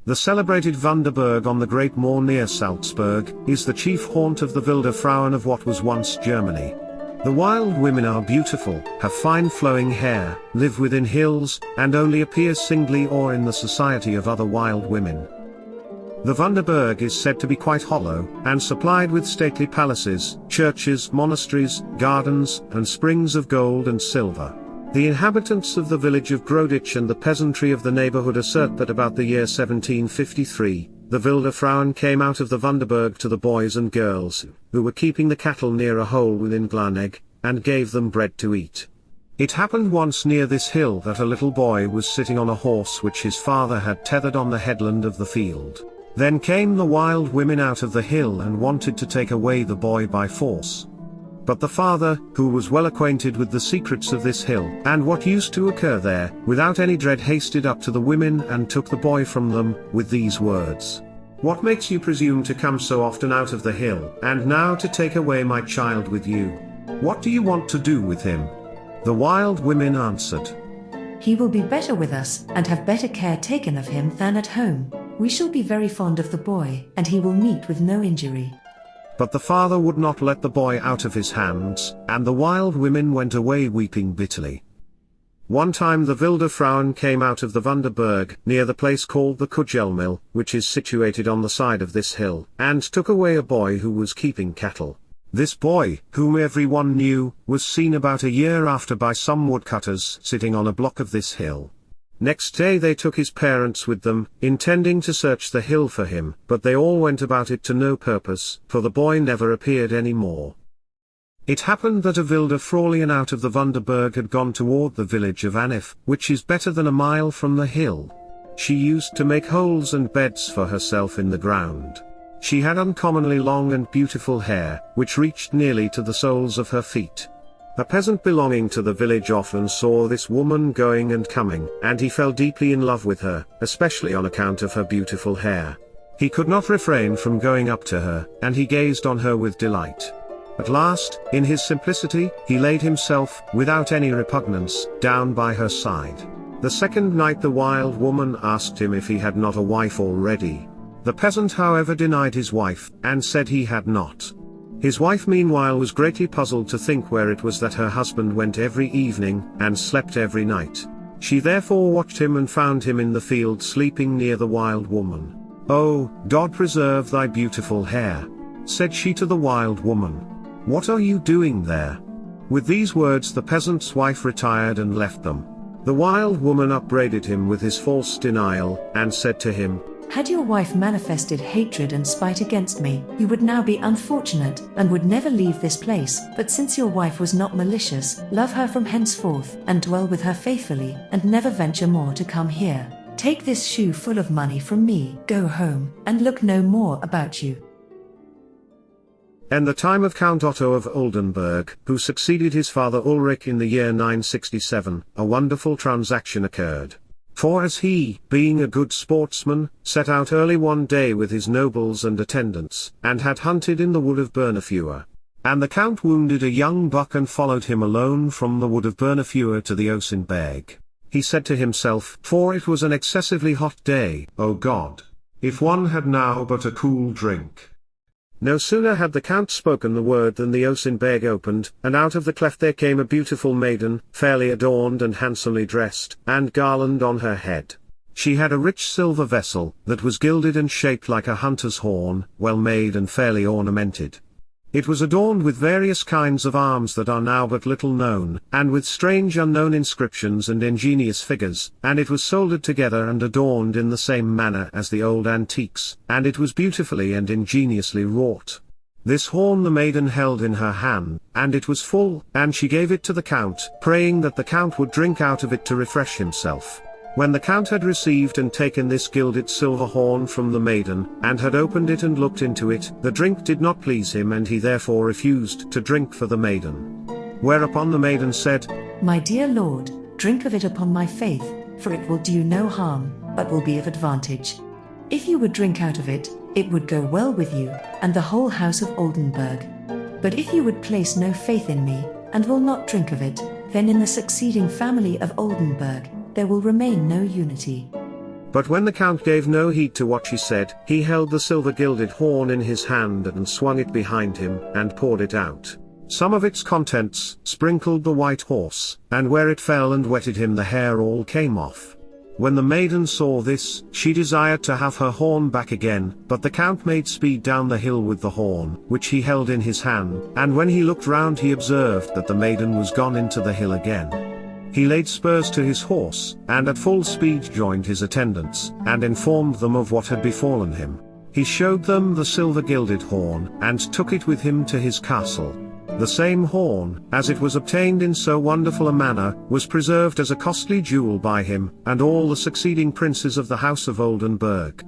The celebrated Wunderburg on the Great Moor near Salzburg is the chief haunt of the wilde Frauen of what was once Germany. The wild women are beautiful, have fine flowing hair, live within hills, and only appear singly or in the society of other wild women. The Wunderberg is said to be quite hollow, and supplied with stately palaces, churches, monasteries, gardens, and springs of gold and silver. The inhabitants of the village of Groditch and the peasantry of the neighborhood assert that about the year 1753, the wilde Frauen came out of the Wunderberg to the boys and girls, who were keeping the cattle near a hole within Glanegg, and gave them bread to eat. It happened once near this hill that a little boy was sitting on a horse which his father had tethered on the headland of the field. Then came the wild women out of the hill and wanted to take away the boy by force. But the father, who was well acquainted with the secrets of this hill, and what used to occur there, without any dread hasted up to the women and took the boy from them, with these words: "What makes you presume to come so often out of the hill, and now to take away my child with you? What do you want to do with him?" The wild women answered, "He will be better with us, and have better care taken of him than at home. We shall be very fond of the boy, and he will meet with no injury." But the father would not let the boy out of his hands, and the wild women went away weeping bitterly. One time the wilde Frauen came out of the Wunderberg, near the place called the Kugelmill, which is situated on the side of this hill, and took away a boy who was keeping cattle. This boy, whom everyone knew, was seen about a year after by some woodcutters sitting on a block of this hill. Next day they took his parents with them, intending to search the hill for him, but they all went about it to no purpose, for the boy never appeared any more. It happened that a wilde Fraulein out of the Wunderberg had gone toward the village of Anif, which is better than a mile from the hill. She used to make holes and beds for herself in the ground. She had uncommonly long and beautiful hair, which reached nearly to the soles of her feet. A peasant belonging to the village often saw this woman going and coming, and he fell deeply in love with her, especially on account of her beautiful hair. He could not refrain from going up to her, and he gazed on her with delight. At last, in his simplicity, he laid himself, without any repugnance, down by her side. The second night the wild woman asked him if he had not a wife already. The peasant however denied his wife, and said he had not. His wife meanwhile was greatly puzzled to think where it was that her husband went every evening, and slept every night. She therefore watched him and found him in the field sleeping near the wild woman. "Oh, God preserve thy beautiful hair," said she to the wild woman. "What are you doing there?" With these words the peasant's wife retired and left them. The wild woman upbraided him with his false denial, and said to him, "Had your wife manifested hatred and spite against me, you would now be unfortunate, and would never leave this place. But since your wife was not malicious, love her from henceforth, and dwell with her faithfully, and never venture more to come here. Take this shoe full of money from me, go home, and look no more about you." In the time of Count Otto of Oldenburg, who succeeded his father Ulrich in the year 967, a wonderful transaction occurred. For as he, being a good sportsman, set out early one day with his nobles and attendants, and had hunted in the wood of Bernafewer. And the count wounded a young buck and followed him alone from the wood of Bernafewer to the Osenberg. He said to himself, for it was an excessively hot day, "O God, if one had now but a cool drink." No sooner had the count spoken the word than the Osenberg opened, and out of the cleft there came a beautiful maiden, fairly adorned and handsomely dressed, and garland on her head. She had a rich silver vessel, that was gilded and shaped like a hunter's horn, well made and fairly ornamented. It was adorned with various kinds of arms that are now but little known, and with strange unknown inscriptions and ingenious figures, and it was soldered together and adorned in the same manner as the old antiques, and it was beautifully and ingeniously wrought. This horn the maiden held in her hand, and it was full, and she gave it to the count, praying that the count would drink out of it to refresh himself. When the count had received and taken this gilded silver horn from the maiden, and had opened it and looked into it, the drink did not please him, and he therefore refused to drink for the maiden. Whereupon the maiden said, "My dear lord, drink of it upon my faith, for it will do you no harm, but will be of advantage. If you would drink out of it, it would go well with you, and the whole house of Oldenburg. But if you would place no faith in me, and will not drink of it, then in the succeeding family of Oldenburg, there will remain no unity." But when the Count gave no heed to what she said, he held the silver-gilded horn in his hand and swung it behind him, and poured it out. Some of its contents sprinkled the white horse, and where it fell and wetted him the hair all came off. When the maiden saw this, she desired to have her horn back again, but the Count made speed down the hill with the horn, which he held in his hand, and when he looked round he observed that the maiden was gone into the hill again. He laid spurs to his horse, and at full speed joined his attendants, and informed them of what had befallen him. He showed them the silver-gilded horn, and took it with him to his castle. The same horn, as it was obtained in so wonderful a manner, was preserved as a costly jewel by him, and all the succeeding princes of the house of Oldenburg.